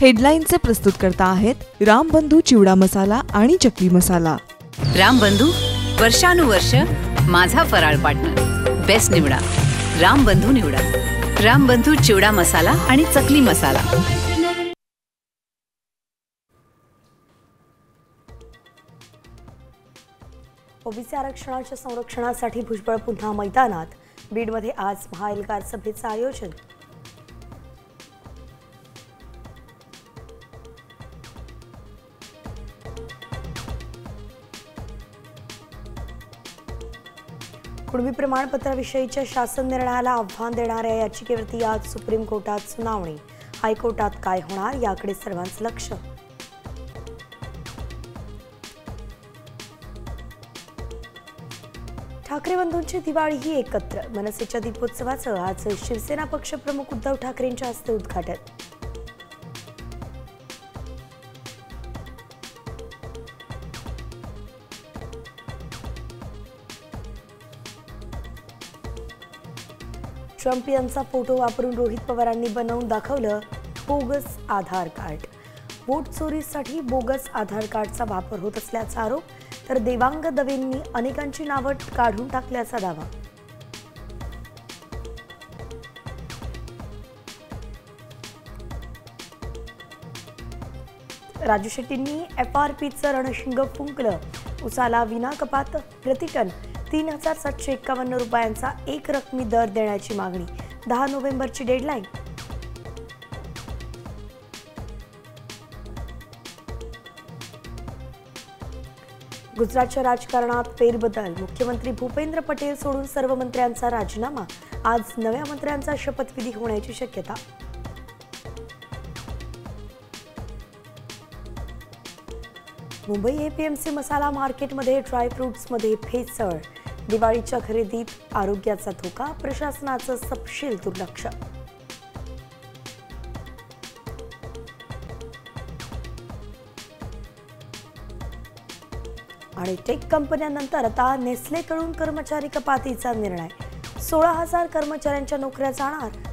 हेडलाईनचे प्रस्तुतकर्ता आहेत रामबंधू चिवडा मसाला आणि चकली मसाला। रामबंधू वर्षानुवर्ष माझा फराळ पार्टनर। बेस्ट निवडा, रामबंधू निवडा। रामबंधू चिवडा मसाला आणि चकली मसाला। ओबीसी आरक्षणाच्या संरक्षणासाठी भुजबळ पुन्हा मैदानात। बीडमध्ये आज महाएल्गार सभेचं आयोजन। कुणबी प्रमाणपत्राविषयीच्या शासन निर्णयाला आव्हान देणाऱ्या याचिकेवरती आज सुप्रीम कोर्टात सुनावणी। हायकोर्टात काय होणार याकडे सर्वांचं लक्ष। ठाकरे बंधूंची दिवाळी ही एकत्र। मनसेच्या दीपोत्सवाचं आज शिवसेना पक्षप्रमुख उद्धव ठाकरेंच्या हस्ते उद्घाटन। ट्रम्प यांचा फोटो वापरून रोहित पवारांनी बनवून दाखवलं बोगस आधार कार्ड। वोट चोरीसाठी बोगस आधार कार्डचा वापर होत असल्याचा आरोप, तर देवांग दवेंनी अनेकांची नावं काढून टाकल्याचा दावा। राजू शेट्टींनी FRPचं रणशिंग फुंकलं। उसाला विना कपात प्रतिटन 3751 रुपयांचा एक रकमी दर देण्याची मागणी। 10 नोव्हेंबरची डेडलाईन। गुजरातच्या राजकारणात फेरबदल। मुख्यमंत्री भूपेंद्र पटेल सोडून सर्व मंत्र्यांचा राजीनामा। आज नव्या मंत्र्यांचा शपथविधी होण्याची शक्यता। मुंबई APMC मसाला मार्केटमध्ये ड्रायफ्रुट्समध्ये भेसळ। दिवाळीच्या खरेदीत आरोग्याचा धोका, प्रशासनाचं सपशेल दुर्लक्ष। आणि टेक कंपन्यांनंतर आता नेस्लेकडून कर्मचारी कपातीचा निर्णय। 16,000 कर्मचाऱ्यांच्या नोकऱ्या जाणार।